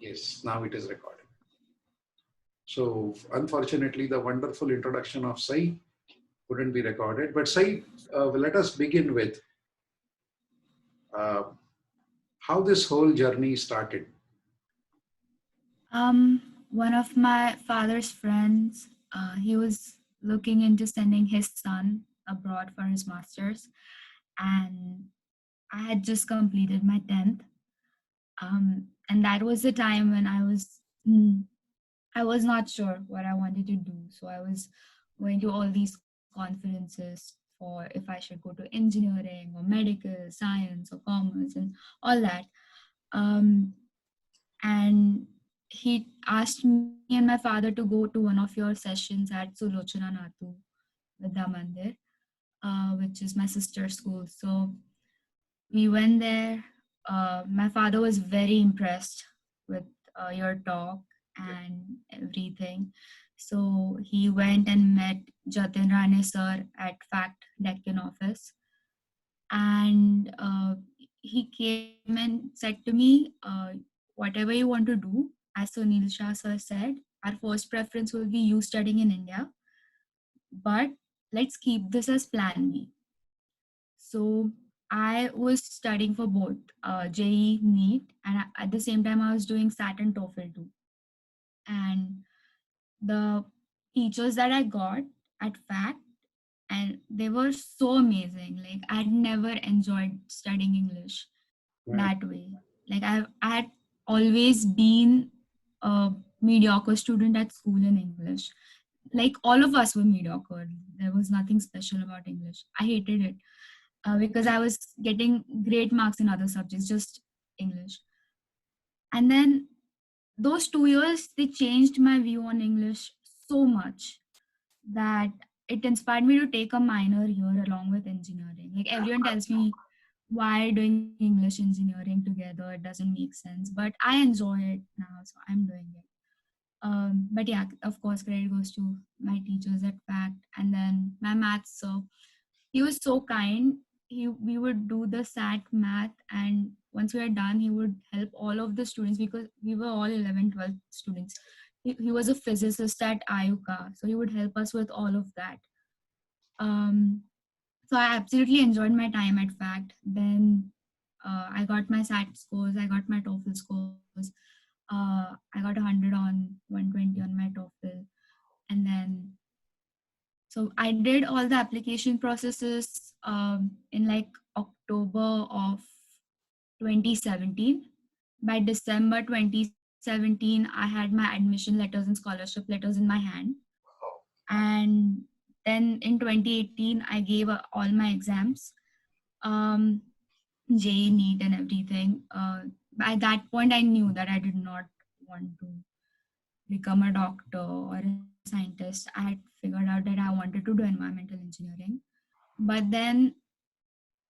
Yes, now it is recording. So unfortunately, the wonderful introduction of Sai couldn't be recorded. But Sai, let us begin with uh, how this whole journey started. One of my father's friends, he was looking into sending his son abroad for his master's, and I had just completed my 10th. And that was the time when I was not sure what I wanted to do. So I was going to all these conferences for if I should go to engineering or medical, science or commerce and all that. Um, and he asked me and my father to go to one of your sessions at Sulochana Natu Vidya Mandir, which is my sister's school. So we went there. My father was very impressed with your talk and everything. So he went and met Jatin Rane sir at Fact Deccan office. And he came and said to me, whatever you want to do, as Sunil Shah sir said, our first preference will be you studying in India, but let's keep this as plan B. So I was studying for both JEE, NEET, and at the same time I was doing SAT and TOEFL too. And the teachers that I got at FACT, and they were so amazing. Like I'd never enjoyed studying English Right. that way. Like I had always been a mediocre student at school in English. Like all of us were mediocre. There was nothing special about English. I hated it because I was getting great marks in other subjects, just English. And then those 2 years, they changed my view on English so much that it inspired me to take a minor here along with engineering. Like everyone tells me, why doing English engineering together? It doesn't make sense. But I enjoy it now, so I'm doing it. But yeah, of course, credit goes to my teachers at FACT, and then my maths. So he was so kind. We would do the SAT math, and once we are done, he would help all of the students because we were all 11, 12 students. He was a physicist at IUCA, so he would help us with all of that. Um, so I absolutely enjoyed my time at FACT. Then I got my SAT scores, I got my TOEFL scores. I got 100 on 120 on my TOEFL, and then so I did all the application processes in like October of 2017. By December 2017, I had my admission letters and scholarship letters in my hand. And then in 2018, I gave all my exams, JEE, NEET, and everything. By that point, I knew that I did not want to become a doctor or a scientist. I had figured out that I wanted to do environmental engineering. But then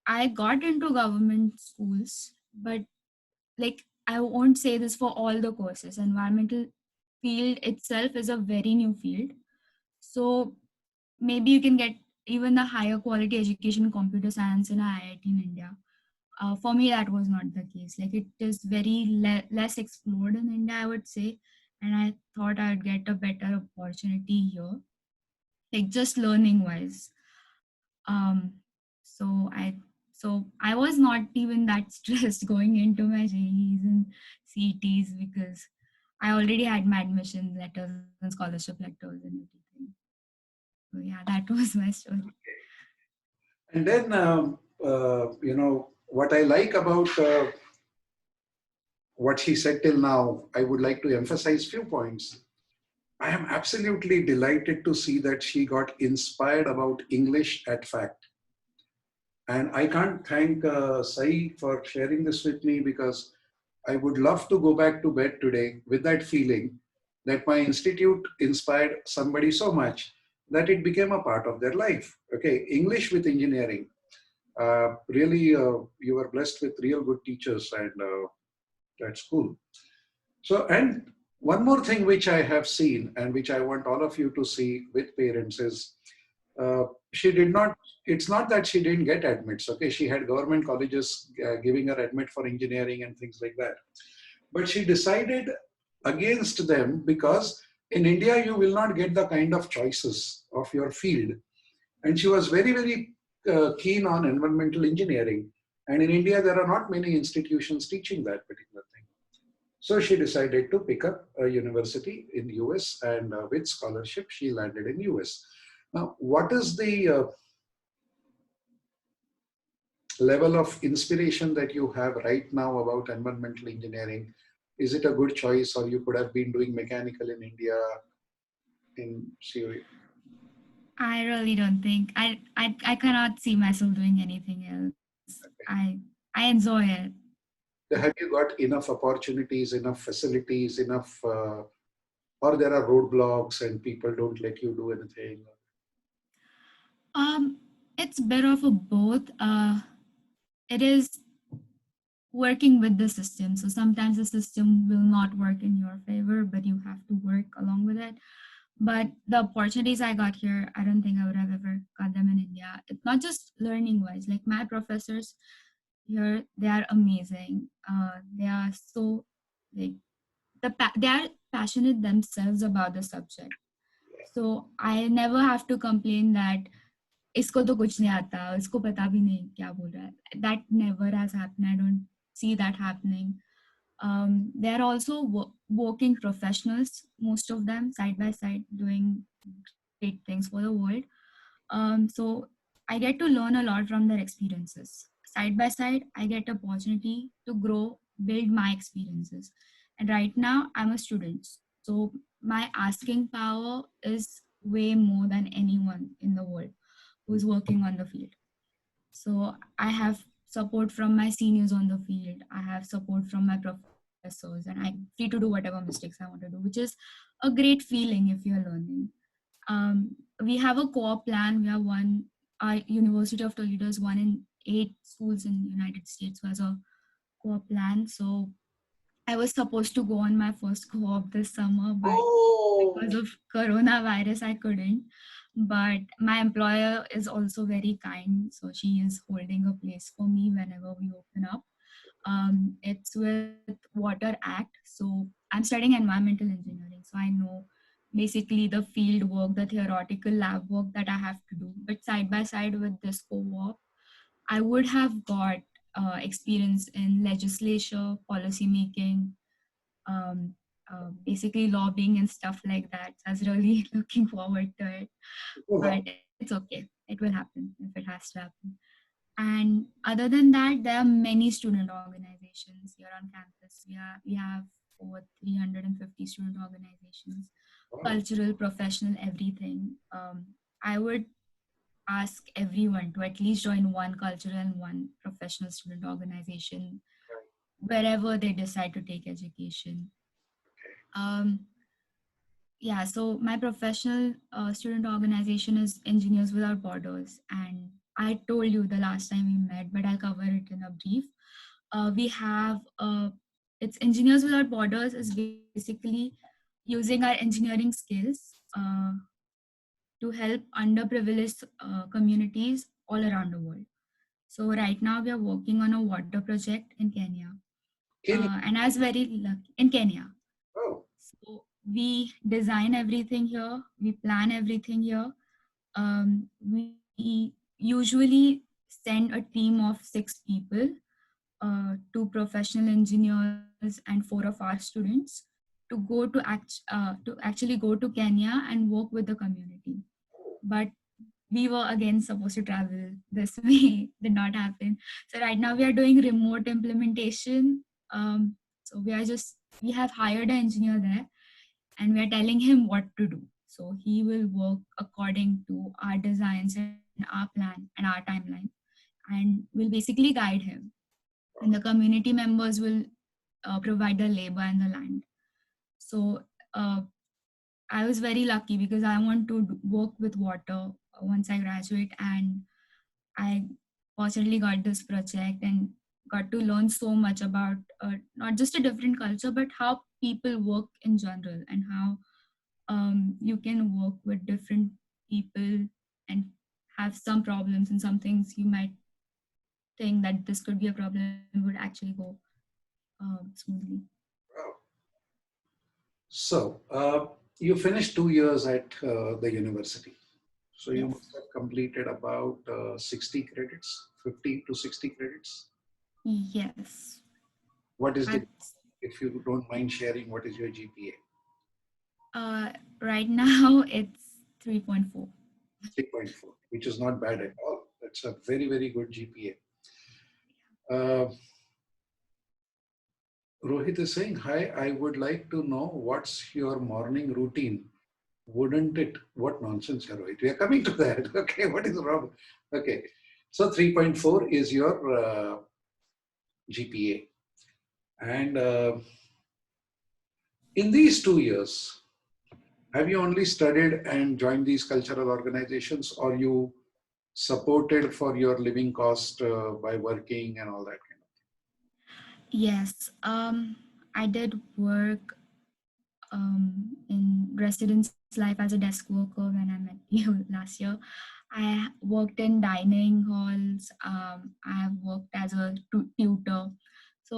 I got into government schools, but like I won't say this for all the courses. Environmental field itself is a very new field. So maybe you can get even the higher quality education in computer science in IIT in India. For me, that was not the case. Like it is very less explored in India, I would say. And I thought I'd get a better opportunity here, like just learning wise. Um, so I was not even that stressed going into my JEEs and CETs because I already had my admission letters and scholarship letters and everything. So yeah, that was my story. And then, what I like about what she said till now, I would like to emphasize few points. I am absolutely delighted to see that she got inspired about English at FACT. And I can't thank Sai for sharing this with me because I would love to go back to bed today with that feeling that my institute inspired somebody so much that it became a part of their life. Okay, English with engineering. Really, you were blessed with real good teachers and that's cool. So, and one more thing which I have seen and which I want all of you to see with parents is uh, she did not, it's not that she didn't get admits. Okay, she had government colleges giving her admit for engineering and things like that. But she decided against them, because in India you will not get the kind of choices of your field. And she was very, very keen on environmental engineering. And in India, there are not many institutions teaching that particular thing. So she decided to pick up a university in US, and with scholarship, she landed in US. Now, what is the level of inspiration that you have right now about environmental engineering? Is it a good choice, or you could have been doing mechanical in India in COE? I really don't think I cannot see myself doing anything else. I enjoy it. Have you got enough opportunities, enough facilities, enough, or there are roadblocks and people don't let you do anything? Um, it's bit of a both. It is working with the system. So sometimes the system will not work in your favor, but you have to work along with it. But the opportunities I got here, I don't think I would have ever got them in India. It's not just learning wise. Like my professors here, they are amazing. They are so like they are passionate themselves about the subject. So I never have to complain that इसको तो कुछ नहीं आता, इसको पता भी नहीं क्या बोल रहा है. That never has happened. I don't see that happening. They're also working professionals, most of them side by side, doing great things for the world. So I get to learn a lot from their experiences. Side by side, I get opportunity to grow, build my experiences. And right now, I'm a student. So my asking power is way more than anyone in the world who's working on the field. So I have support from my seniors on the field. I have support from my professors, and I'm free to do whatever mistakes I want to do, which is a great feeling if you're learning. We have a core plan. We have one, our University of Toledo is one in 8 schools in the United States who has a core plan. So I was supposed to go on my first co-op this summer, but because Oh, of coronavirus, I couldn't. But my employer is also very kind, so she is holding a place for me whenever we open up. It's with Water Act, so I'm studying environmental engineering, so I know basically the field work, the theoretical lab work that I have to do. But side by side with this co-op, I would have got experience in legislature, policy making, um, basically lobbying and stuff like that. So I was really looking forward to it. wow. But it's okay. It will happen if it has to happen. And other than that, there are many student organizations here on campus. We have over 350 student organizations, Wow. cultural, professional, everything. I would ask everyone to at least join one cultural and one professional student organization wherever they decide to take education. Um, yeah, so my professional student organization is Engineers Without Borders. And I told you the last time we met, but I'll cover it in a brief. We have, it's Engineers Without Borders is basically using our engineering skills to help underprivileged communities all around the world. So right now we are working on a water project in Kenya. Kenya. And I was very lucky in Kenya. Oh, So we design everything here, we plan everything here. We usually send a team of 6 people, 2 professional engineers and 4 of our students to go to actually go to Kenya and work with the community. But we were again supposed to travel this way, did not happen. So right now we are doing remote implementation. So we have hired an engineer there, and we are telling him what to do. So he will work according to our designs and our plan and our timeline, and will basically guide him. And the community members will provide the labor and the land. So uh, I was very lucky because I want to work with water once I graduate, and I fortunately got this project and got to learn so much about not just a different culture, but how people work in general, and how you can work with different people and have some problems, and some things you might think that this could be a problem would actually go smoothly. wow. So, you finished 2 years at the university. So you Yes. must have completed about 60 credits, 50 to 60 credits. Yes. What is the, That's if you don't mind sharing, what is your GPA? uh right now it's 3.4. 3.4, which is not bad at all. That's a very, very good GPA. Rohit is saying, hi, I would like to know what's your morning routine. Wouldn't it? What nonsense, Rohit. We are coming to that. Okay, what is wrong? Okay, so 3.4 is your GPA. And in these 2 years, have you only studied and joined these cultural organizations, or you supported for your living cost by working and all that kind Yes. I did work in residence life as a desk worker when I met you last year. I worked in dining halls. I have worked as a tutor. So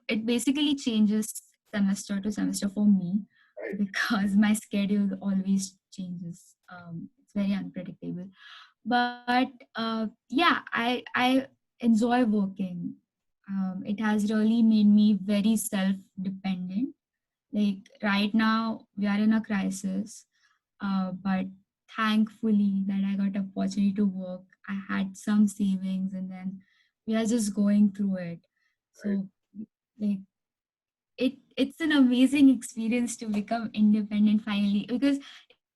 it basically changes semester to semester for me of? Right. because my schedule always changes. It's very unpredictable. But yeah, I enjoy working. It has really made me very self dependent. Like right now we are in a crisis, but thankfully that I got opportunity to work. I had some savings, and then we are just going through it. Right. So like it's an amazing experience to become independent finally, because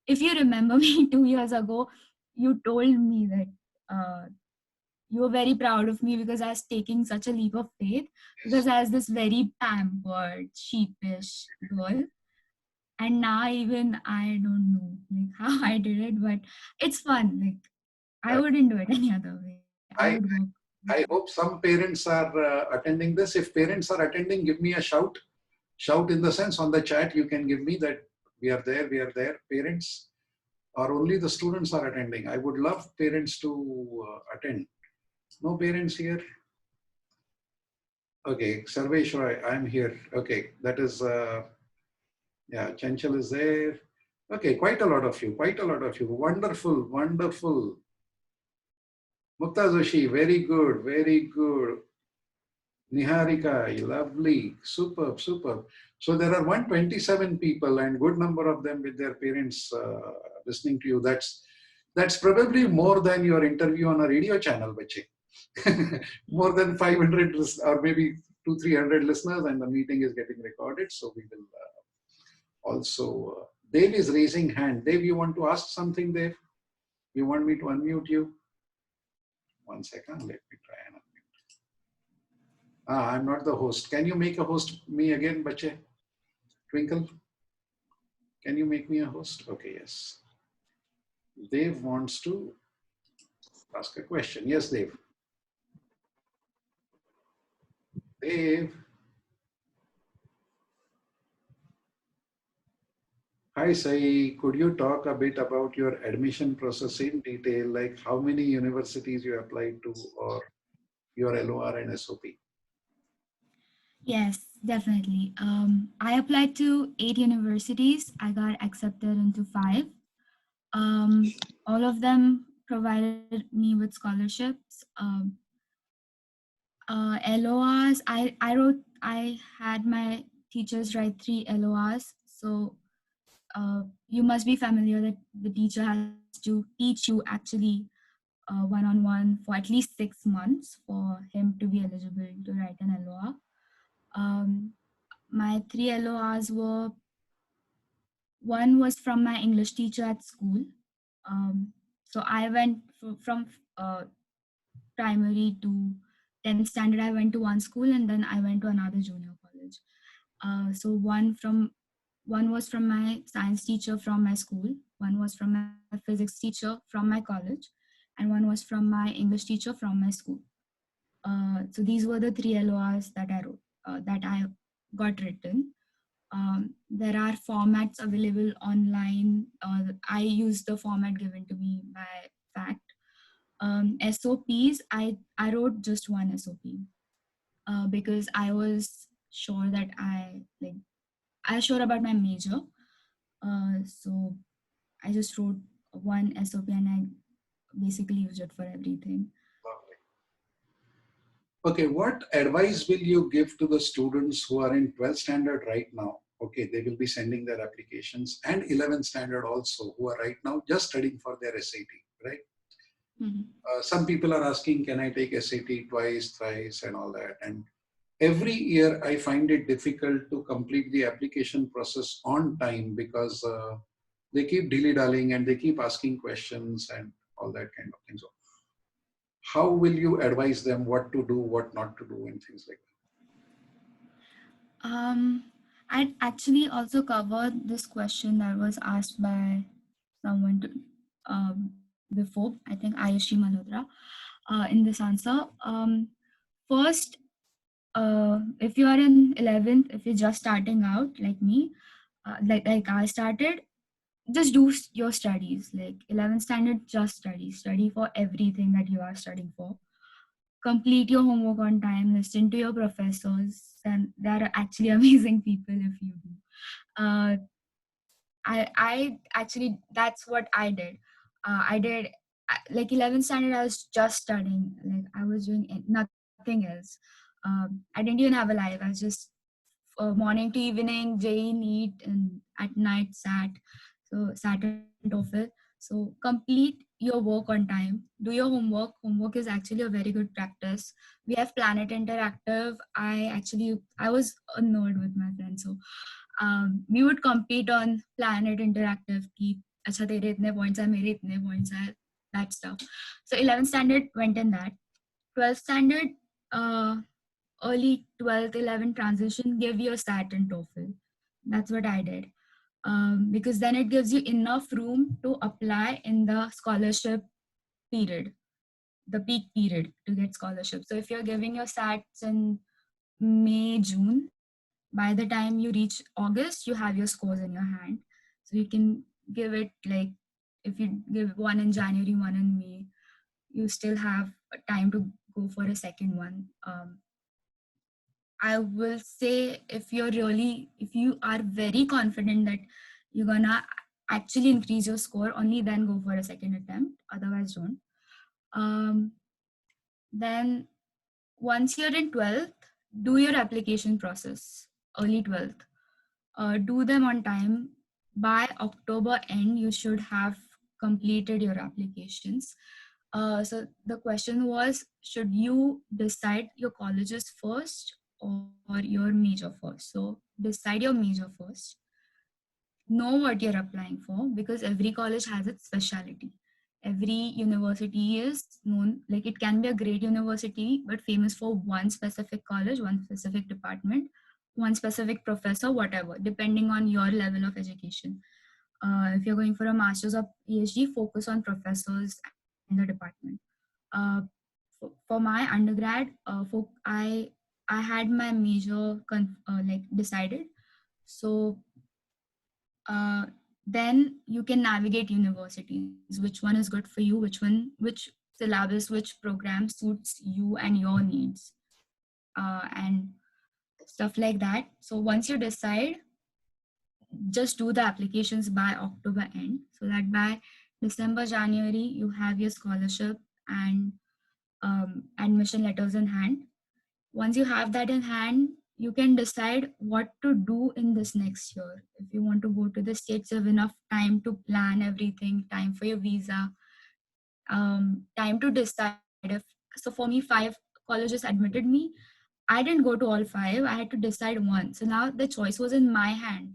if you remember me 2 years ago, you told me that uh, you were very proud of me because I was taking such a leap of faith, because Yes. I was this very pampered, sheepish girl. And now even I don't know like how I did it, but it's fun. Like I Uh, wouldn't do it any other way. I would I, work. I hope some parents are attending this. If parents are attending, give me a shout. Shout in the sense on the chat, you can give me that we are there. Parents, or only the students are attending. I would love parents to attend. No parents here? Okay, Sarveshwar, I'm here. Okay, that is, yeah, Chanchal is there. Okay, quite a lot of you, quite a lot of you. Wonderful, wonderful. Mukta Joshi, very good, very good. Niharika, lovely, superb, superb. So there are 127 people and good number of them with their parents listening to you. That's probably more than your interview on a radio channel, bache. More than 500 or maybe 300 listeners, and the meeting is getting recorded. So we will also. Dave is raising hand. Dave, you want to ask something, Dave? You want me to unmute you? One second. Let me try and unmute. I'm not the host. Can you make a host me again, bache? Twinkle, can you make me a host? Okay, yes. Dave wants to ask a question. Yes, Dave. Dave. Hi, Sai. Could you talk a bit about your admission process in detail, like how many universities you applied to or your LOR and SOP? Yes, definitely. I applied to 8 universities. I got accepted into five. All of them provided me with scholarships. LORs. I had my teachers write three LORs. So you must be familiar that the teacher has to teach you actually one on one for at least 6 months for him to be eligible to write an LOR. Um, my three LORs were, one was from my English teacher at school. So I went from primary to 10th standard. I went to one school and then I went to another junior college. So one was from my science teacher from my school, one was from my physics teacher from my college, and one was from my English teacher from my school. So these were the three LORs that I wrote, that I got written. There are formats available online. I use the format given to me by fact. SOPs, I wrote just one SOP because I was sure that I was sure about my major. So I just wrote one SOP and I basically used it for everything. Okay, what advice will you give to the students who are in 12th standard right now? Okay, they will be sending their applications, and 11th standard also, who are right now just studying for their SAT, right? Mhm. Some people are asking, can I take SAT twice, thrice, and all that? And every year I find it difficult to complete the application process on time because they keep dilly-dallying and they keep asking questions and all that kind of thing. So how will you advise them what to do, what not to do, and things like Um, I'd actually also covered this question that was asked by someone before, I think Ayushi Malhotra, in this answer. First, if you are in 11th, if you're just starting out like me, like I started, just do your studies. Like 11th standard, just study for everything that you are studying for. Complete your homework on time, listen to your professors, and they're actually amazing people if you do. uh, I actually, that's what I did. I did like 11th standard. I was just studying. Like I was doing nothing else. I didn't even have a life. I was just morning to evening, JEE, NEET, and at night SAT. So SAT and TOEFL. So complete your work on time. Do your homework. Homework is actually a very good practice. We have Planet Interactive. I was a nerd with my friends. So we would compete on Planet Interactive ki acha tere itne points hai, mere itne points hai, that stuff. So 11th standard went in that. 12th standard, uh, early 12th 11th transition, give your SAT and TOEFL. That's what I did. Because then it gives you enough room to apply in the scholarship period, the peak period to get scholarship. So if you're giving your SATs in May, June, by the time you reach August, you have your scores in your hand. So you can give it like, if you give one in January, one in May, you still have time to go for a second one. I will say, if you are very confident that you're gonna actually increase your score, only then go for a second attempt. Otherwise, don't. Um, then once you're in 12th, do your application process, early 12th. Do them on time. By October end, you should have completed your applications. So the question was, should you decide your colleges first or your major first? So decide your major first. Know what you're applying for, because every college has its specialty. Every university is known, like it can be a great university but famous for one specific college, one specific department, one specific professor, whatever, depending on your level of education. If you're going for a master's or PhD, focus on professors and the department. uh, for my undergrad, I had my major like decided. So uh, then you can navigate universities, which one is good for you, which syllabus, which program suits you and your needs, and stuff like that. So once you decide, just do the applications by October end, so that by December, January, you have your scholarship and admission letters in hand. Once you have that in hand, you can decide what to do in this next year. If you want to go to the States, you have enough time to plan everything, time for your visa, time to decide if. So for me, 5 colleges admitted me. I didn't go to all 5. I had to decide one. So now the choice was in my hand.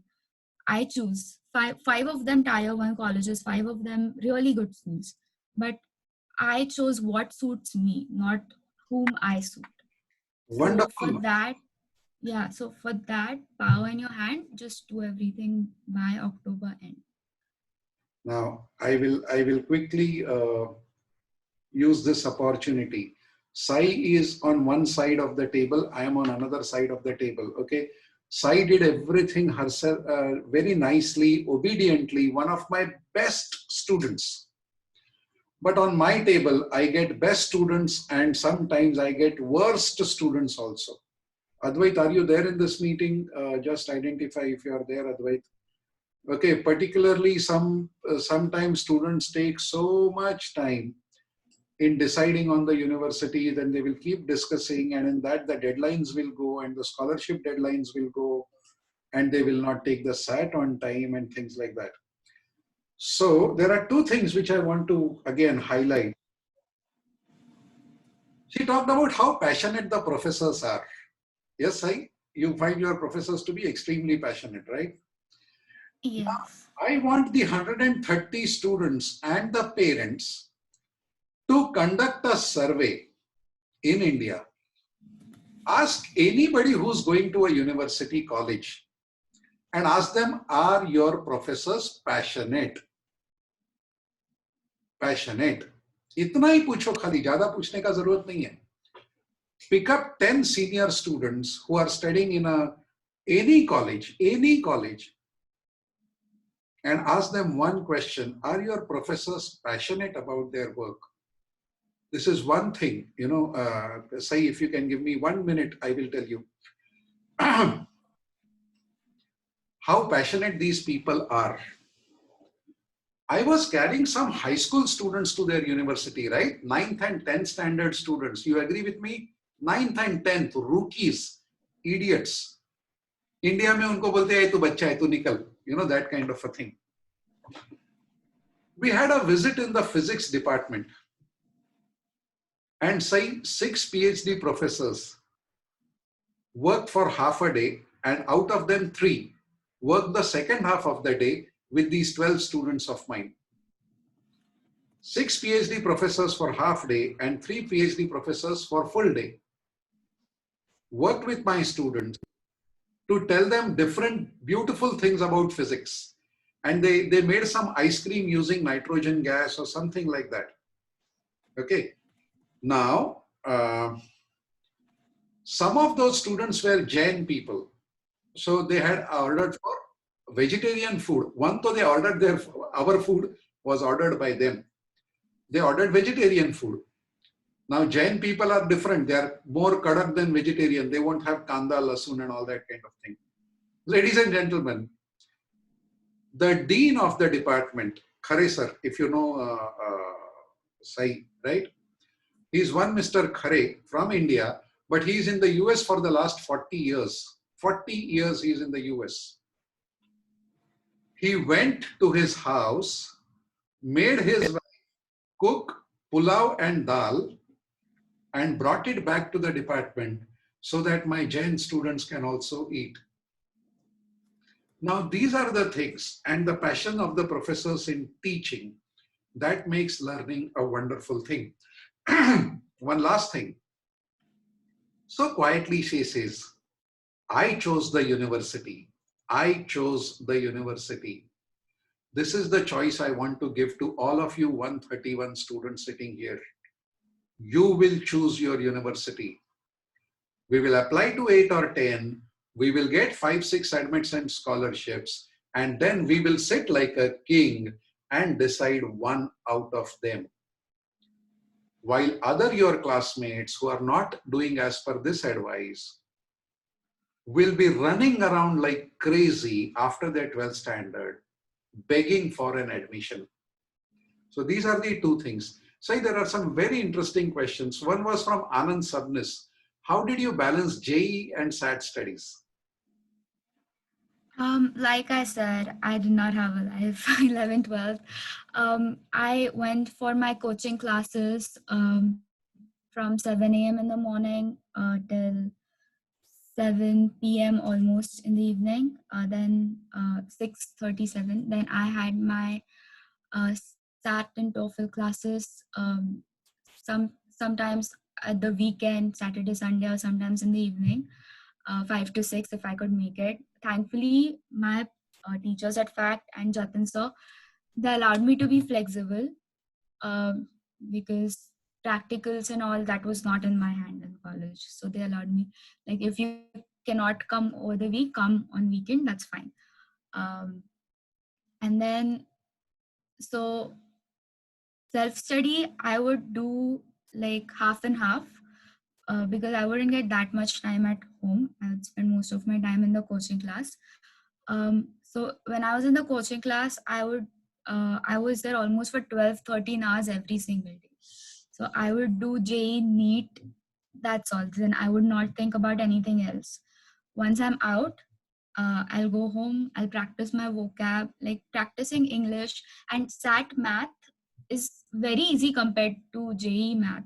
I choose five of them tier 1 colleges, 5 of them really good schools. But I chose what suits me, not whom I suit. So for wonderful. that, yeah, so for that, power in your hand, just do everything by October end. Now I will quickly use this opportunity. Sai is on one side of the table. I am on another side of the table. Okay. Sai did everything herself very nicely, obediently. One of my best students. But on my table, I get best students and sometimes I get worst students also. Advait, are you there in this meeting? Just identify if you are there, Advait. Okay, particularly sometimes students take so much time in deciding on the university, then they will keep discussing, and in that the deadlines will go and the scholarship deadlines will go, and they will not take the SAT on time and things like that. So there are two things which I want to again highlight. She talked about how passionate the professors are. Yes, you find your professors to be extremely passionate, right? Yes. I want the 130 students and the parents to conduct a survey in India. Ask anybody who's going to a university college and ask them, are your professors passionate? Passionate. इतना ही पूछो खाली, ज़्यादा पूछने का ज़रूरत नहीं है. Pick up 10 senior students who are studying in any college, and ask them one question: are your professors passionate about their work? This is one thing, say if you can give me 1 minute, I will tell you how passionate these people are. I was carrying some high school students to their university, right? 9th and 10th standard students. You agree with me? 9th and 10th, rookies, idiots. India में उनको बोलते हैं तू बच्चा है तू निकल, that kind of a thing. We had a visit in the physics department, and say 6 PhD professors worked for half a day, and out of them 3 worked the second half of the day with these 12 students of mine. 6 PhD professors for half day and 3 PhD professors for full day worked with my students to tell them different beautiful things about physics. And they made some ice cream using nitrogen gas or something like that. Okay. Now, some of those students were Jain people. So they had ordered for vegetarian food. One, though they ordered our food was ordered by them. They ordered vegetarian food. Now, Jain people are different. They are more kadak than vegetarian. They won't have kanda, lasun and all that kind of thing. Ladies and gentlemen, the dean of the department, Khare sir, if you know Sai, right? He's one Mr. Khare from India, but he's in the US for the last 40 years. 40 years he's in the US. He went to his house, made his wife cook pulao and dal, and brought it back to the department so that my Jain students can also eat. Now, these are the things, and the passion of the professors in teaching, that makes learning a wonderful thing. One last thing. So quietly she says, I chose the university. I chose the university. This is the choice I want to give to all of you 131 students sitting here. You will choose your university. We will apply to 8 or 10. We will get 5, 6 admits and scholarships. And then we will sit like a king and decide one out of them. While your classmates who are not doing as per this advice will be running around like crazy after their 12th standard, begging for an admission. So these are the two things. So there are some very interesting questions. One was from Anand Sabnis. How did you balance JEE and SAT studies? Like I said, I did not have a life 11, 12. I went for my coaching classes from 7 a.m. in the morning till 7 p.m. almost in the evening. Then 6:37. Then I had my SAT and TOEFL classes. Sometimes at the weekend, Saturday, Sunday, or sometimes in the evening. 5 to 6 if I could make it. Thankfully, my teachers at FACT and Jatin sir, they allowed me to be flexible because practicals and all that was not in my hand in college. So they allowed me, like, if you cannot come over the week, come on weekend, that's fine. And then, so self-study, I would do like half and half. because I wouldn't get that much time at home. I would spend most of my time in the coaching class. So when I was in the coaching class, I was there almost for 12, 13 hours every single day. So I would do JEE NEET, that's all. Then I would not think about anything else. Once I'm out, I'll go home, I'll practice my vocab, like practicing English and SAT math is very easy compared to JEE math.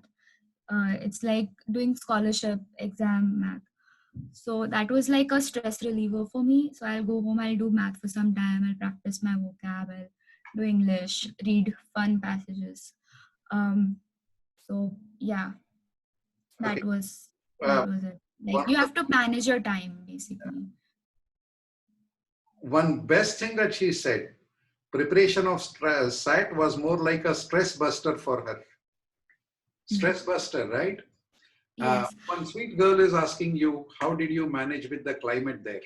It's like doing scholarship exam math. So that was like a stress reliever for me. So I'll go home, I'll do math for some time, I'll practice my vocab, I'll do English, read fun passages. So yeah, Okay. that Uh, was it. Like one you of have to manage your time basically. one best thing that she said, preparation of stress, SAT was more like a stress buster for her. Yeah. Stress buster, right? Yes. One sweet girl is asking you, how did you manage with the climate there?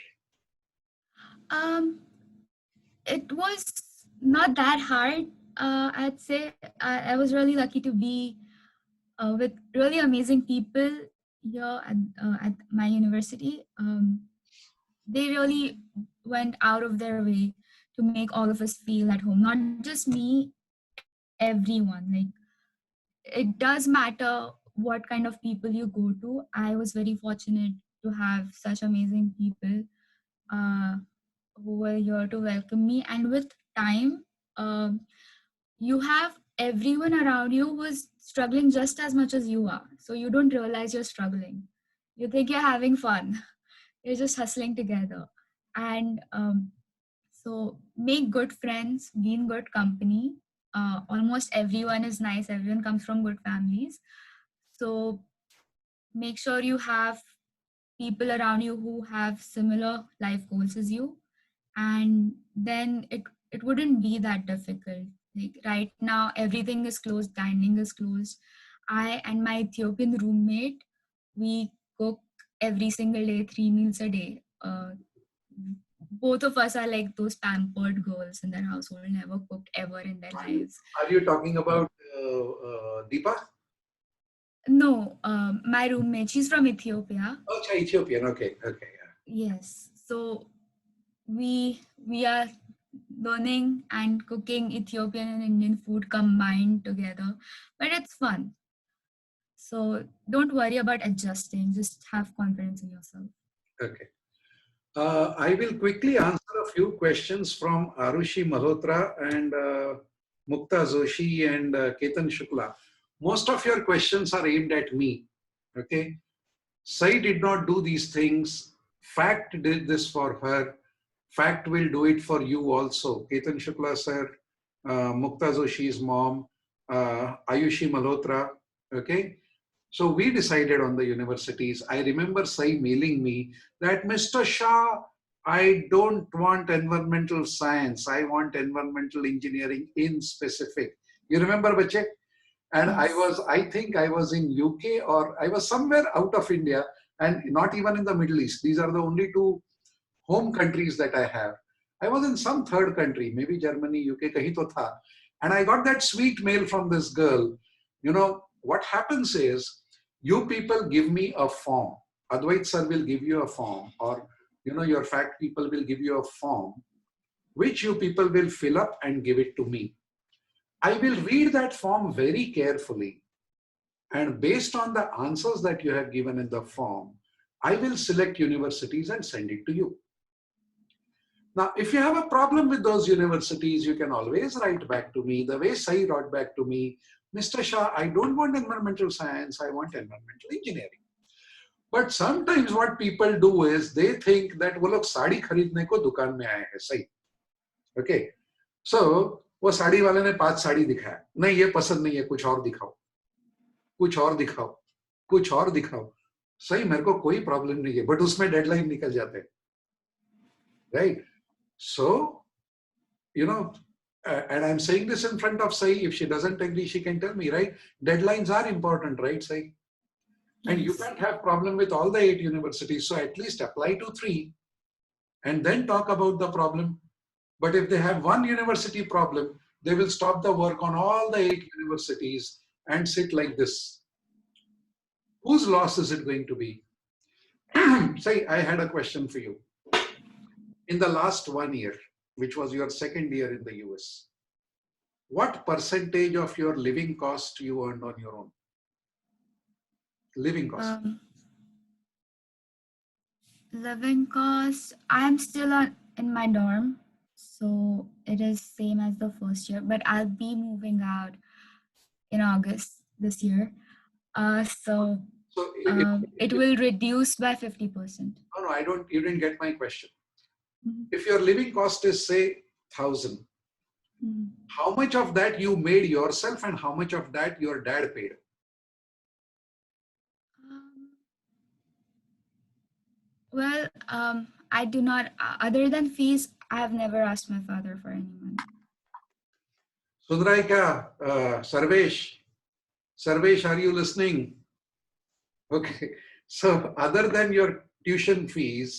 Um, it was not that hard. I'd say I was really lucky to be with really amazing people here at my university. They really went out of their way to make all of us feel at home. Not just me, everyone. Like it does matter what kind of people you go to. I was very fortunate to have such amazing people uh, who were here to welcome me. And with time, um, you have everyone around you who's struggling just as much as you are. So you don't realize you're struggling. You think you're having fun. You're just hustling together. And so make good friends, be in good company. Almost everyone is nice. Everyone comes from good families. So make sure you have people around you who have similar life goals as you, and then it wouldn't be that difficult. Like right now everything is closed, dining is closed. I and my Ethiopian roommate, we cook every single day, 3 meals a day. Both of us are like those pampered girls in their household, never cooked ever in their lives. Are you talking So about Deepa? no, my roommate, she's from Ethiopia. Oh, Ethiopian. Okay, okay. Yes, so we are learning and cooking Ethiopian and Indian food combined together, but it's fun. So don't worry about adjusting. Just have confidence in yourself. Okay. I will quickly answer a few questions from Arushi Malhotra and Mukta Joshi and Ketan Shukla. Most of your questions are aimed at me. Okay. Sai did not do these things. Fact did this for her. Fact will do it for you also. Ketan Shukla sir, Mukta Joshi's mom, Ayushi Malhotra. Okay. So we decided on the universities. I remember Sai mailing me that Mr. Shah, I don't want environmental science. I want environmental engineering in specific. You remember, Bache? And Yes. I think I was in UK or I was somewhere out of India and not even in the Middle East. These are the only two home countries that I have. I was in some third country, maybe Germany, UK, kahi to tha. And I got that sweet mail from this girl. You know, what happens is you people give me a form. Advait sir will give you a form, or your fact people will give you a form, which you people will fill up and give it to me. I will read that form very carefully. And based on the answers that you have given in the form, I will select universities and send it to you. Now, if you have a problem with those universities, you can always write back to me the way Sai wrote back to me, Mr. Shah, I don't want environmental science, I want environmental engineering. But sometimes what people do is they think that वो लोग साड़ी खरीदने को दुकान में आए हैं, सही. Okay. So, वो साड़ी वाले ने 5 साड़ी दिखाया. नहीं, ये पसंद नहीं है, कुछ और दिखाओ. कुछ और दिखाओ. कुछ और दिखाओ. सही, मेरे को कोई प्रॉब्लम नहीं है, बट उसमें डेडलाइन निकल जाते हैं. Right? So, and I'm saying this in front of Sai. If she doesn't agree, she can tell me, right? Deadlines are important, right, Sai? And you Yes. can't have problem with all the 8 universities. So at least apply to 3 and then talk about the problem. But if they have one university problem, they will stop the work on all the 8 universities and sit like this. Whose loss is it going to be? Say, I had a question for you. In the last 1 year, which was your second year in the US, what percentage of your living cost you earned on your own? Living cost. Living costs. I am still in my dorm, so it is same as the first year. But I'll be moving out in August this year. So So, it will reduce by 50%. no, I don't. You didn't get my question. Mhm. If your living cost is say 1,000, Mhm. how much of that you made yourself, and how much of that your dad paid? Um, well, I do not. Other than fees, I have never asked my father for any money. Sudraika, Sarvesh, Sarvesh, are you listening? Okay. So other than your tuition fees,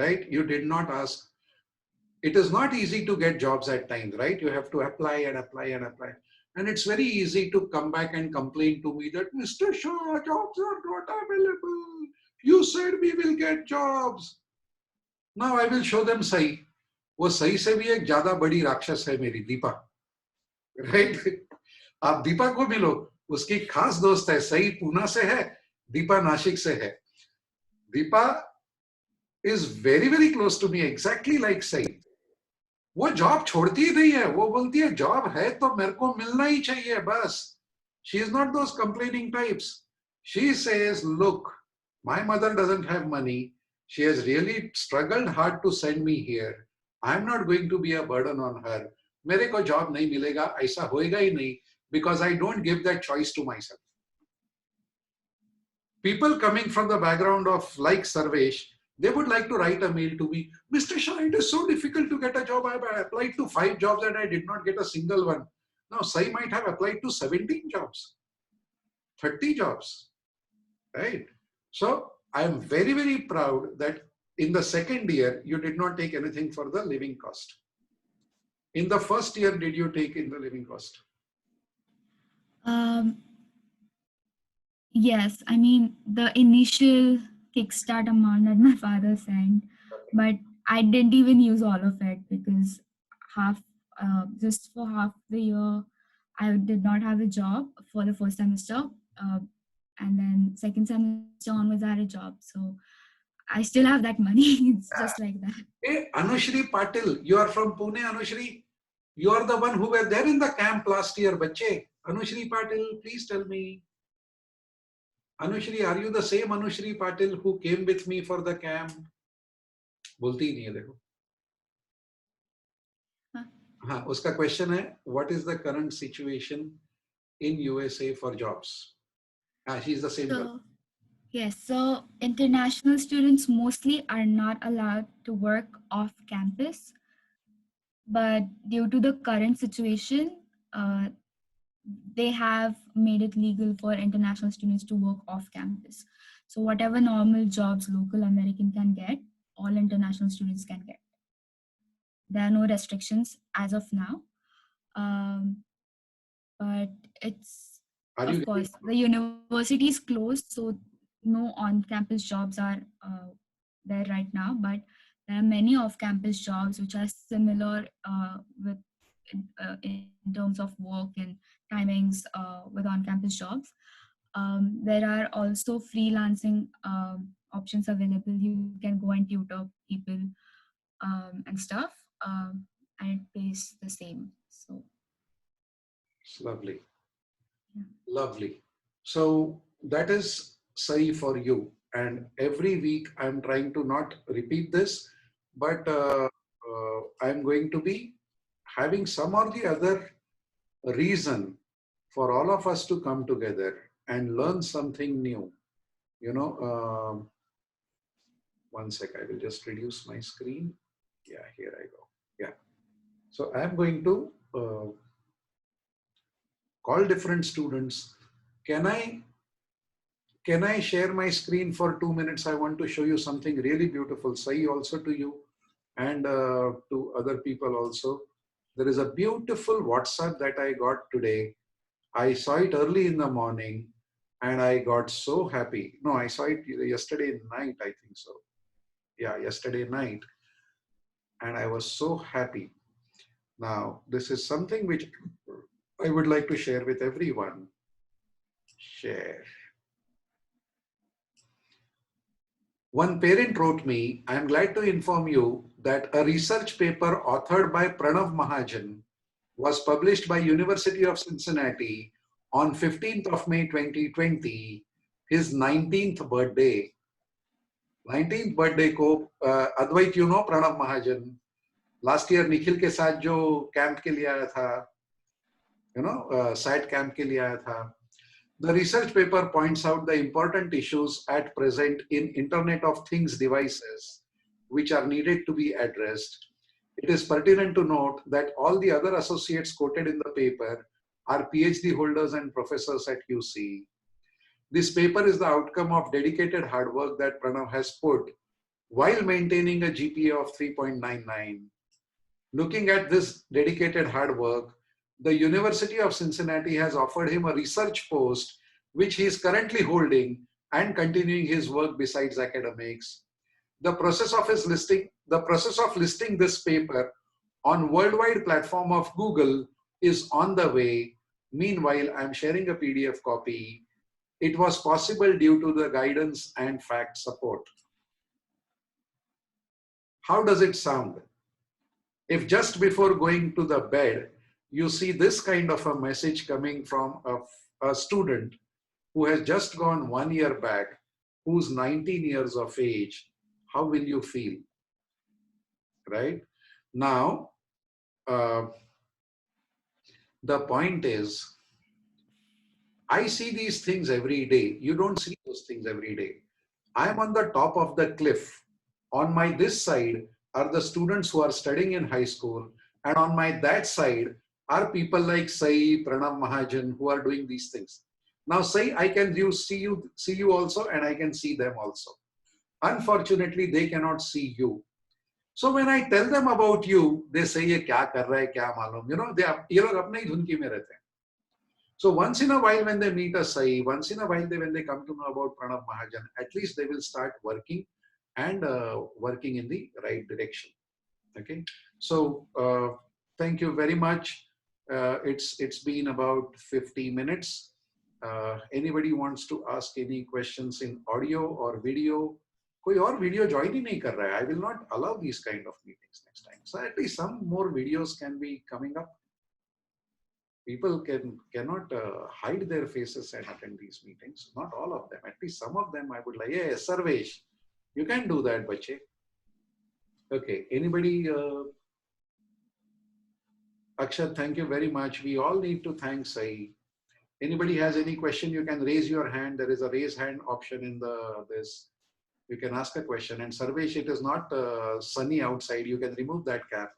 right, you did not ask. It is not easy to get jobs at times, right? You have to apply and apply and apply. And it's very easy to come back and complain to me that, Mr. Shah, jobs are not available. You said we will get jobs. Now I will show them Sahi. वो सही से भी एक ज्यादा बड़ी राक्षस है मेरी दीपा, राइट? आप दीपा को मिलो, उसकी खास दोस्त है, सही पूना से है, दीपा नासिक से है. Deepa is very very close to me, exactly like सही. वो जॉब छोड़ती ही नहीं है, वो बोलती है जॉब है तो मेरे को मिलना ही चाहिए बस. She is not those complaining types. She says, look, my mother doesn't have money. She has really struggled hard to send me here. I'm not going to be a burden on her. मेरे को job नहीं मिलेगा, ऐसा होएगा ही नहीं, because I don't give that choice to myself. People coming from the background of like Sarvesh, they would like to write a mail to me, Mr. Shah, it is so difficult to get a job. I applied to 5 jobs and I did not get a single one. Now, Sai might have applied to 17 jobs, 30 jobs, right? So, I am very, very proud that in the second year, you did not take anything for the living cost. In the first year, did you take in the living cost? Um, yes, I mean the initial kickstart amount that my father sent, but I didn't even use all of it because half, just for half the year, I did not have a job for the first semester, uh, and then second semester onwards I had a job. So I still have that money. It's just like that. Hey, Anushri Patil, you are from Pune, Anushri. You are the one who were there in the camp last year, bache. Anushri Patil, please tell me. Anushri, are you the same Anushri Patil who came with me for the camp? बोलती ही नहीं है देखो. Huh. हाँ, उसका question है, what is the current situation in USA for jobs? Ah, she's the same girl. So yes, so international students mostly are not allowed to work off campus, but due to the current situation, uh, they have made it legal for international students to work off campus. So whatever normal jobs local American can get, all international students can get. There are no restrictions as of now. Um, but it's, Are you of getting? course, the university is closed, so no on-campus jobs are there right now, but there are many off-campus jobs which are similar in terms of work and timings with on-campus jobs. There are also freelancing options available. You can go and tutor people and stuff, and it pays the same. So It's lovely. yeah. Lovely. So that is Sai for you. And every week I'm trying to not repeat this, but I'm going to be having some or the other reason for all of us to come together and learn something new. You know, one sec, I will just reduce my screen. Yeah, here I go. Yeah. So I'm going to call different students. Can I share my screen for 2 minutes? I want to show you something really beautiful. Sai, also to you and to other people also. There is a beautiful WhatsApp that I got today. I saw it early in the morning. And I got so happy. No, I saw it yesterday night, I think so. Yeah, yesterday night. And I was so happy. Now, this is something which I would like to share with everyone. Share. One parent wrote me, I am glad to inform you that a research paper authored by Pranav Mahajan was published by University of Cincinnati on 15th of May 2020, his 19th birthday. 19th birthday को Advait you know Pranav Mahajan last year Nikhil के साथ जो camp के लिए आया था site camp के लिए आया था. The research paper points out the important issues at present in Internet of Things devices which are needed to be addressed. It is pertinent to note that all the other associates quoted in the paper are PhD holders and professors at UC. This paper is the outcome of dedicated hard work that Pranav has put while maintaining a GPA of 3.99. Looking at this dedicated hard work, the University of Cincinnati has offered him a research post, which he is currently holding and continuing his work besides academics. The process of listing this paper on worldwide platform of Google is on the way. Meanwhile, I am sharing a PDF copy. It was possible due to the guidance and fact support. How does it sound? If just before going to the bed, you see this kind of a message coming from a student who has just gone 1 year back, who's 19 years of age, how will you feel? Right? Now, the point is, I see these things every day. You don't see those things every day. I am on the top of the cliff. On my this side are the students who are studying in high school, and on my that side are people like Sai, Pranav Mahajan, who are doing these things. Now, Sai, I can see you also, and I can see them also. Unfortunately, they cannot see you. So when I tell them about you, they say, "ये क्या कर रहा है, क्या मालूम?" You know, ये लोग अपने ही धुन की में रहते हैं. So once in a while, when they meet a Sai, once in a while, when they come to know about Pranav Mahajan, at least they will start working and working in the right direction. Okay. So thank you very much. It's been about 50 minutes. Anybody wants to ask any questions in audio or video? कोई और video join ही नहीं कर रहा है. I will not allow these kind of meetings next time. So at least some more videos can be coming up. People cannot hide their faces and attend these meetings. Not all of them. At least some of them I would like. Yeah, Sarvesh, you can do that, bache. Okay. Anybody? Akshat, thank you very much. We all need to thank Sai. Anybody has any question? You can raise your hand. There is a raise hand option in this. You can ask a question. And Sarvesh, it is not sunny outside. You can remove that cap.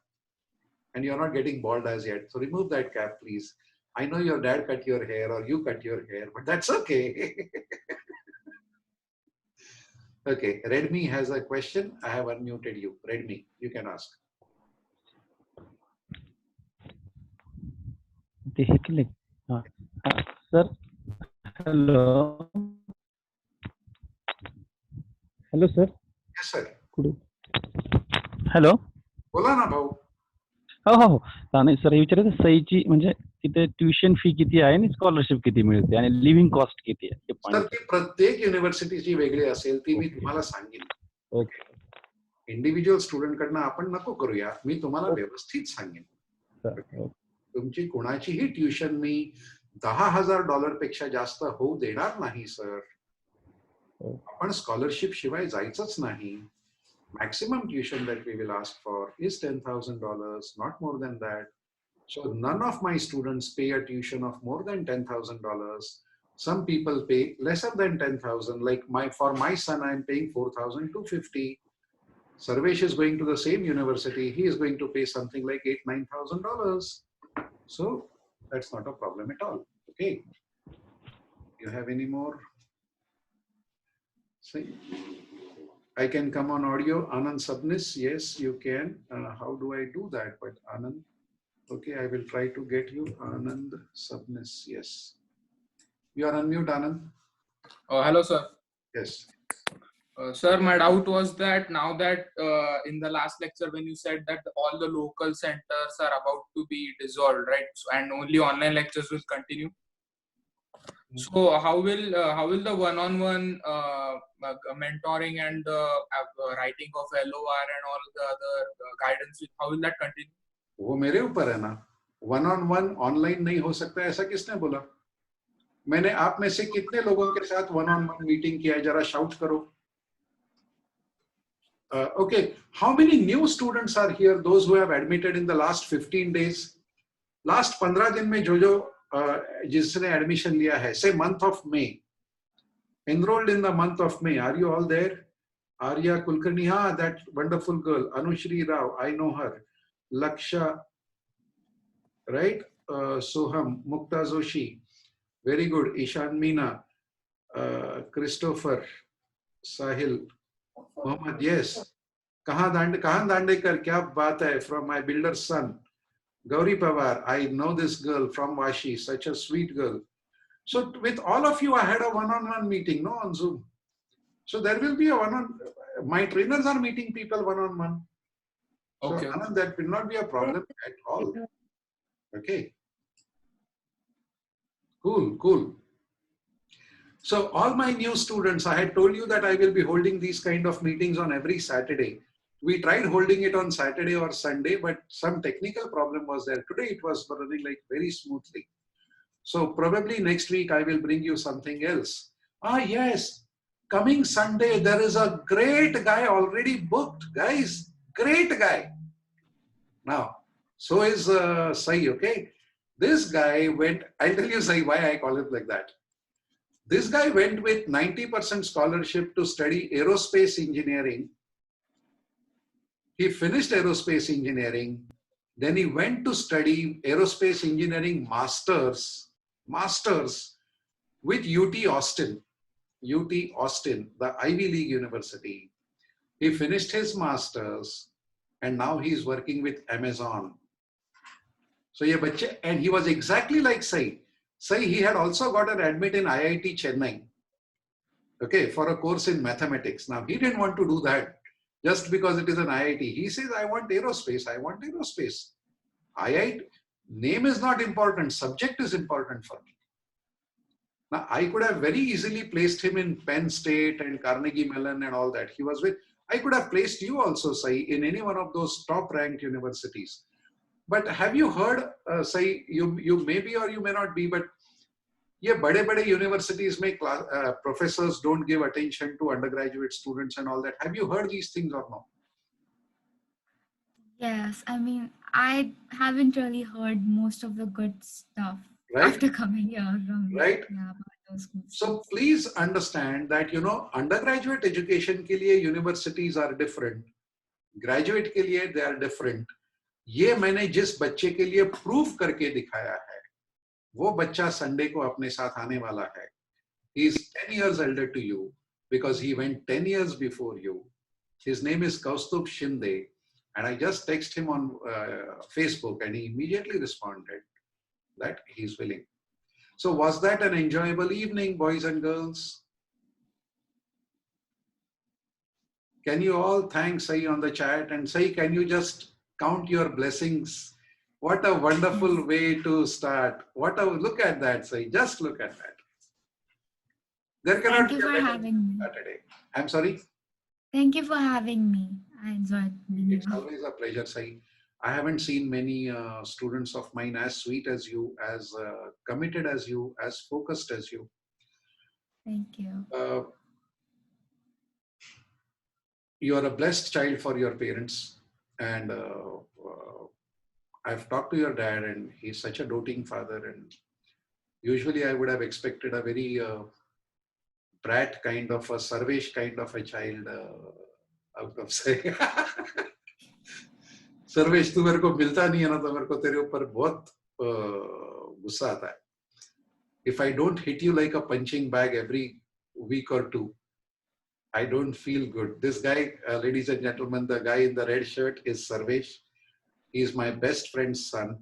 And you're not getting bald as yet. So remove that cap, please. I know your dad cut your hair or you cut your hair, but that's okay. Okay, Redmi has a question. I have unmuted you. Redmi, you can ask. Sir, hello. Hello, sir. Yes, sir. Hello. बोला ना भाऊ. हो हो हो. नाही sir, हे विचारायचं सईची म्हणजे तिथे ट्युशन फी किती आहे आणि स्कॉलरशिप किती मिळते आणि लिव्हिंग कॉस्ट किती आहे? सर ती प्रत्येक युनिव्हर्सिटीची वेगळी असेल ती मी तुम्हाला सांगेन. ओके. इंडिव्हिज्युअल स्टुडंट कडनं आपण नको करूया. मी तुम्हाला व्यवस्थित सांगेन. तुमची कोणाचीही ट्युशन मी $10,000 पेक्षा जास्त होऊ देणार नाही सर. आपण स्कॉलरशिप शिवाय जायचंच नाही. Maximum tuition that we will ask for is $10,000, not more than that. So none of my students pay a tuition of more than $10,000. Some people pay lesser than 10,000. Like for my son, I am paying $4,250. Sarvesh is going to the same university. He is going to pay something like $8,000-9,000. So that's not a problem at all. Okay. You have any more? See. I can come on audio. Anand Sabnis, yes, you can. How do I do that? But Anand, okay, I will try to get you. Anand Sabnis, yes. You are unmute, Anand. Hello, sir. Yes. Sir, my doubt was that now that in the last lecture when you said that all the local centers are about to be dissolved, right? So, and only online lectures will continue. So how will the one-on-one mentoring and the writing of LOR and all the other guidance, how will that continue? वो मेरे ऊपर है ना. One on one online नहीं हो सकता, ऐसा किसने बोला? मैंने आप में से कितने लोगों के साथ वन ऑन वन मीटिंग किया है, जरा शाउट करो. Okay, how many new students are here? Those who have admitted in the last 15 days. Last 15 दिन में जो जिसने एडमिशन लिया है, say month of May, enrolled in the month of May. Are you all there? Arya Kulkarni, that wonderful girl, Anushri Rao, I know her. Laksha, right? Soham, Mukta Joshi, very good. Ishan Meena, Christopher, Sahil, Mohammed, yes. Kahan Dandekar, kya baat hai, from my builder's son. Gauri Pawar, I know this girl from Vashi, such a sweet girl. So with all of you, I had a one-on-one meeting, no, on Zoom. So there will be a one-on. My trainers are meeting people one-on-one. So Okay. Anand, that will not be a problem at all. Okay. Cool. So all my new students, I had told you that I will be holding these kind of meetings on every Saturday. We tried holding it on Saturday or Sunday, but some technical problem was there. Today it was running like very smoothly. So probably next week I will bring you something else. Yes. Coming Sunday, there is a great guy already booked, guys. Great guy. Now, so is Sai, okay? This guy went, I'll tell you, Sai, why I call it like that. This guy went with 90% scholarship to study aerospace engineering. He finished aerospace engineering. Then he went to study aerospace engineering masters with UT Austin, the Ivy League university. He finished his masters and now he's working with Amazon. So ye bache, and he was exactly like Sai. Sai, he had also got an admit in IIT Chennai, okay, for a course in mathematics. Now he didn't want to do that just because it is an IIT. He says, I want aerospace. IIT, name is not important, subject is important for me. Now, I could have very easily placed him in Penn State and Carnegie Mellon and all that. I could have placed you also, Sai, in any one of those top ranked universities. But have you heard, Sai, you may be or you may not be, but ye bade universities mein professors don't give attention to undergraduate students and all that. Have you heard these things or no? Yes, I mean, I haven't really heard most of the good stuff Right? after coming here from Right? about those schools. So please understand that, undergraduate education ke liye universities are different. Graduate ke liye they are different. ये मैंने जिस बच्चे के लिए prove करके दिखाया है, वो बच्चा संडे को अपने साथ आने वाला है. He is 10 years elder to you because he went 10 years before you. His name is Kaustubh Shinde, and I just texted him on Facebook and he immediately responded that he is willing. So was that an enjoyable evening, boys and girls? Can you all thank Sai on the chat? And Sai, can you just count your blessings? What a wonderful way to start. Look at that, Sai. Just look at that. There cannot Thank you be a for better having me. Saturday. I'm sorry. Thank you for having me. I enjoyed being It's here. always a pleasure, Sai. I haven't seen many students of mine as sweet as you, as committed as you, as focused as you. Thank you. You are a blessed child for your parents, and I've talked to your dad, and he's such a doting father. And usually, I would have expected a very brat kind of a Sarvesh kind of a child out of say. Sarvesh, तू मेरे को मिलता नहीं है ना, तो मेरे को तेरे ऊपर बहुत गुस्सा आता है. If I don't hit you like a punching bag every week or two, I don't feel good. This guy, ladies and gentlemen, the guy in the red shirt is Sarvesh. He is my best friend's son.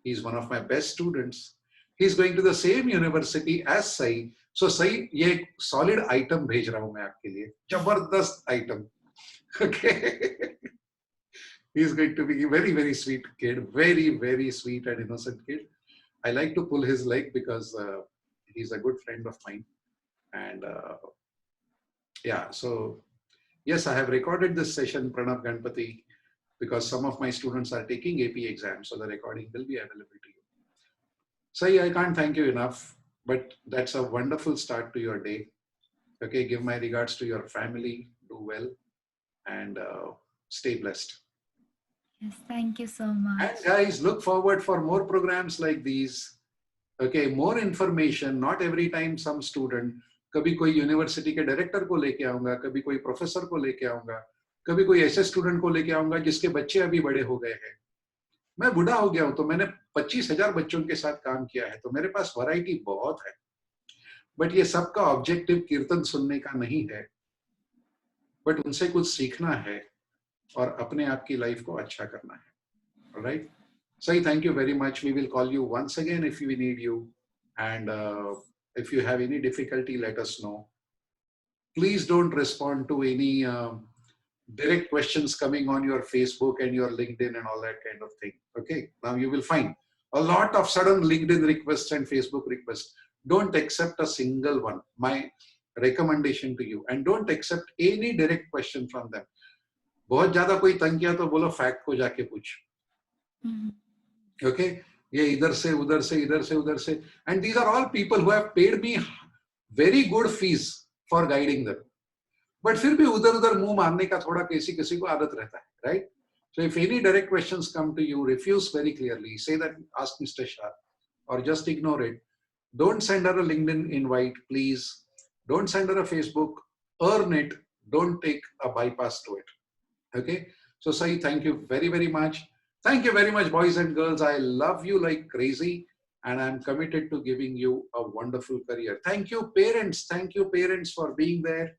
He's one of my best students. He's going to the same university as Sai. सो सही, ये एक solid item भेज रहा हूं मैं आपके लिए, जबरदस्त item. Okay. He's going to be a very, very sweet kid, very, very sweet and innocent kid. I like to pull his leg because he's a good friend of mine. And yeah, so yes, I have recorded this session, Pranav Ganpati, because some of my students are taking AP exams, so the recording will be available to you. Sai, I can't thank you enough, but that's a wonderful start to your day. Okay, give my regards to your family, do well, and stay blessed. Yes, thank you so much. And guys, look forward for more programs like these. Okay, more information. Not every time some student, कभी कोई university के director को लेके आऊंगा, कभी कोई professor को लेके आऊंगा, कभी कोई ऐसे स्टूडेंट को लेके आऊंगा जिसके बच्चे अभी बड़े हो गए हैं. मैं बूढ़ा हो गया हूं, तो मैंने 25,000 बच्चों के साथ काम किया है, तो मेरे पास वैरायटी बहुत है. बट ये सबका ऑब्जेक्टिव कीर्तन सुनने का नहीं है, बट उनसे कुछ सीखना है और अपने आप की लाइफ को अच्छा करना है. Alright? Sai, thank you very much. We will call you once again if we need you. And if you have any difficulty, let us know. Please don't respond to any direct questions coming on your Facebook and your LinkedIn and all that kind of thing. Okay? Now you will find a lot of sudden LinkedIn requests and Facebook requests. Don't accept a single one. My recommendation to you. And don't accept any direct question from them. बहुत ज्यादा कोई तंग किया तो बोलो fact को जाके पूछ. Okay, ये इधर से उधर से इधर से उधर से, and these are all people who have paid me very good fees for guiding them. But फिर भी उधर उधर मुंह मारने का थोड़ा किसी किसी को आदत रहता है, right? So if any direct questions come to you, refuse very clearly. Say that ask Mr. Shah, or just ignore it. Don't send her a LinkedIn invite, please. Don't send her a Facebook. Earn it. Don't take a bypass to it. Okay. So Sai, thank you very, very much. Thank you very much, boys and girls. I love you like crazy, and I'm committed to giving you a wonderful career. Thank you, parents. Thank you, parents, for being there.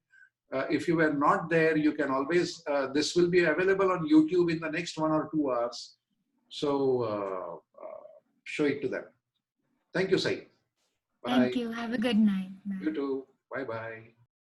If you were not there, you can always, this will be available on YouTube in the next 1 or 2 hours. So show it to them. Thank you, Sai. Bye. Thank you. Have a good night. Bye. You too. Bye-bye.